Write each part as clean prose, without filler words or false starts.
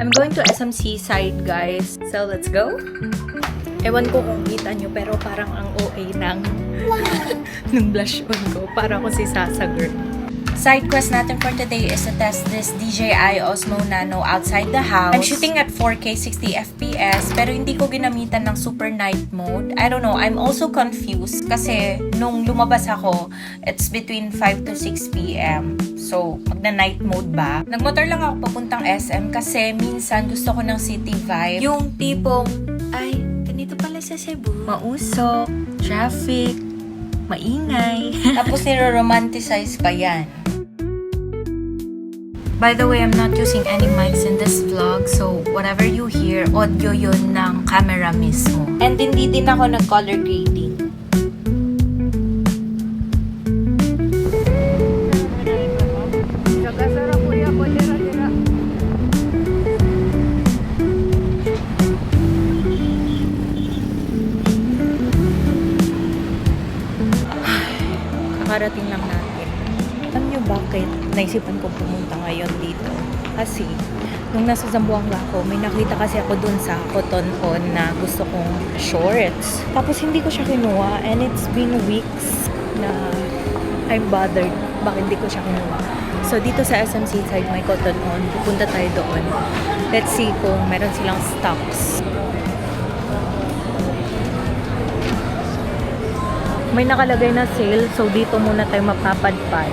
I'm going to SM Seaside, guys. So, let's go. Ewan ko kung kita nyo, pero parang ang OA ng blush on ko. Para ako si Sasa girl. Side quest natin for today is to test this DJI Osmo Nano outside the house. I'm shooting at 4K 60 FPS, pero hindi ko ginamitan ng super night mode. I don't know, I'm also confused kasi nung lumabas ako, it's between 5 to 6 PM. So, magna-night mode ba? Nagmotor lang ako papuntang SM kasi minsan gusto ko ng city vibe. Yung tipong, ay, ganito pala sa Cebu. Mausok, traffic, maingay. Tapos niro-romanticize pa yan. By the way, I'm not using any mics in this vlog, so whatever you hear, audio yun ng camera mismo. And hindi din ako nag-color grading. Kakarating lang natin. Alam nyo bakit naisipan ko pumunta ngayon dito? Kasi, nung nasa Zamboanga ako, may nakita kasi ako dun sa Cotton On na gusto kong shorts. Tapos hindi ko siya kinuha and it's been weeks na I'm bothered bakit hindi ko siya kinuha. So, dito sa SM Seaside may Cotton On. Pupunta tayo doon. Let's see kung meron silang stocks. May nakalagay na sale, so dito muna tayo mapapadpad.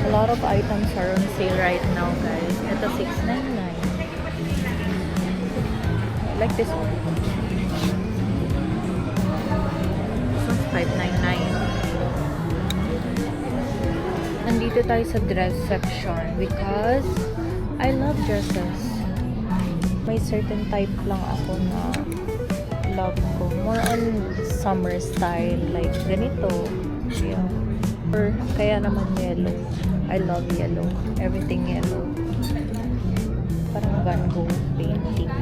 A lot of items are on sale right now, guys. Ito, $6.99. I like this one. This one's $5.99. Nandito tayo sa dress section because I love dresses. May certain type lang ako na love ko. More on summer style, like ganito. Yeah. Or kaya naman yellow. I love yellow. Everything yellow. Parang Van Gogh painting.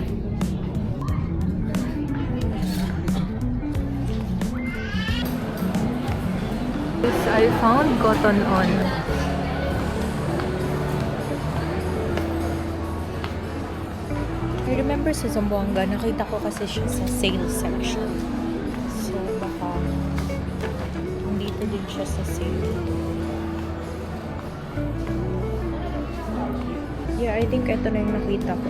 I found Cotton On. I remember sa Zamboanga, nakita ko kasi siya sa sale section. So, baka dito din siya sa sale. Yeah, I think ito na yung nakita ko.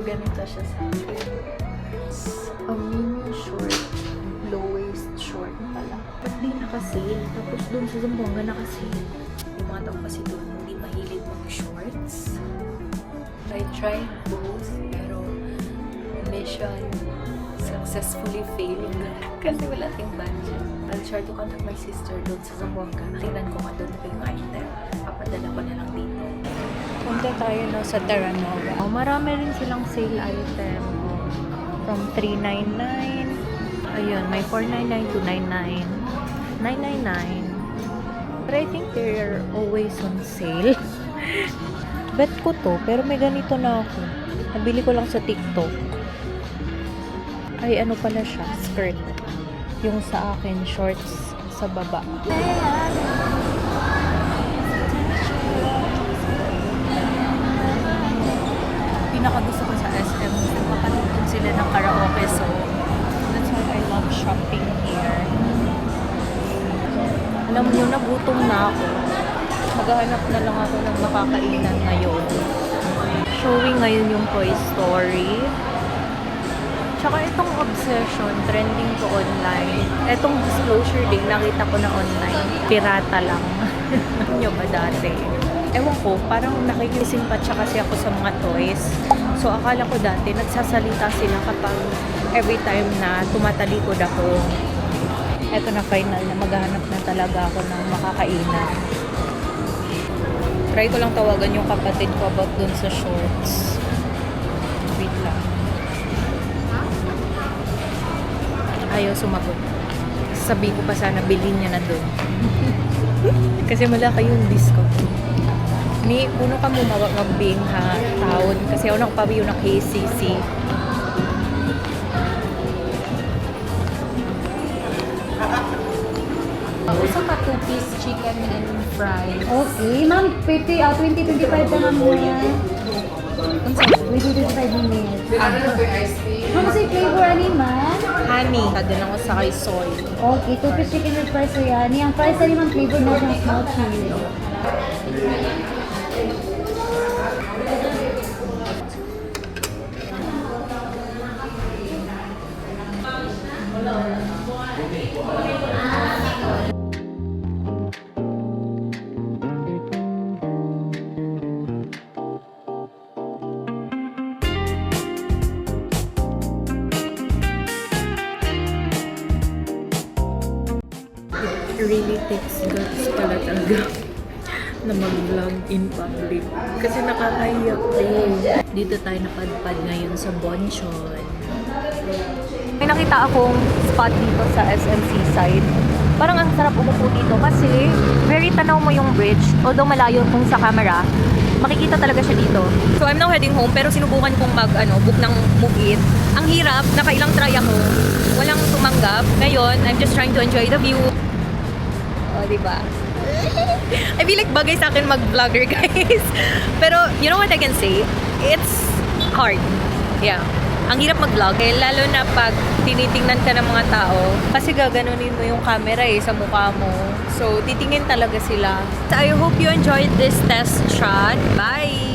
Ganito siya sa akin. A mini short, low waist short pala. But di naka-sale. Tapos doon sa Zamboanga naka-sale. Yung mga tao kasi doon hindi mahilig mag-shorts. I tried both, pero mission successfully failed. Kasi wala tayong budget. I'll try to contact my sister doon sa Zamboanga. Tingnan ko nga doon pa yung item. Papadala ko na lang dito. Punta tayo no, sa Terranova. Marami rin silang sale item. From $3.99. Ayun, may $4.99 to $9.99. $9.99. But I think they're always on sale. Bet ko to, pero may ganito na ako. Nabili ko lang sa TikTok. Ay, ano pala siya? Skirt. Yung sa akin, shorts sa baba. Pinakagusto ko sa SM, mapanood sila ng karaoke, so that's why I love shopping here. Alam nyo, nagutom na ako. Maghahanap na lang ako ng makakainan ngayon. Showing ngayon yung Toy Story. Tsaka itong Obsession, trending ko online. Itong Disclosure Day, nakita ko na online. Pirata lang. Nyo ba dati? Ewan ko, parang nakikisimpatya kasi ako sa mga toys. So, akala ko dati, nagsasalita sila kapag every time na tumatalikod ako. Eto na final na maghahanap na talaga ako ng makakainan. Try ko lang tawagan yung kapatid ko about dun sa shorts. Wait lang. Ayaw sumagot. sasabihin ko pa sana bilhin niya na doon. Kasi malaki yung discount. Ni, puno ka mo magbing ha, taon. Kasi ako nakapabiyo ng KCC. Gusto ka 2-piece chicken and fries. Okay, ma'am, 20-25 na ma'am yan. 20-25 minutes. Ma'am, kasi flavor ano yun, ma'am? Honey. Din ako sa kay soy. Okay, 2-piece chicken with fries so yan. Yung fries na ma'am, flavor na siyang small cheese. It really takes guts pala talaga na mag-vlog in public. Kasi nakakahiya din. Dito tayo napadpad ngayon sa Bonchon. May nakita akong spot dito sa SMC side. Parang ang sarap umupo dito kasi very tanaw mo yung bridge. Although malayo kung sa camera, makikita talaga siya dito. So I'm now heading home pero sinubukan kong book ng Move It. Ang hirap, nakailang try ako. Walang tumanggap. Ngayon, I'm just trying to enjoy the view. Oh, diba? I feel like bagay sa akin mag-vlogger, guys. Pero, you know what I can say? It's hard. Yeah. Ang hirap mag-vlog. Eh, lalo na pag tinitingnan ka ng mga tao. Kasi gaganunin mo yung camera sa mukha mo. So, titingin talaga sila. So, I hope you enjoyed this test shot. Bye!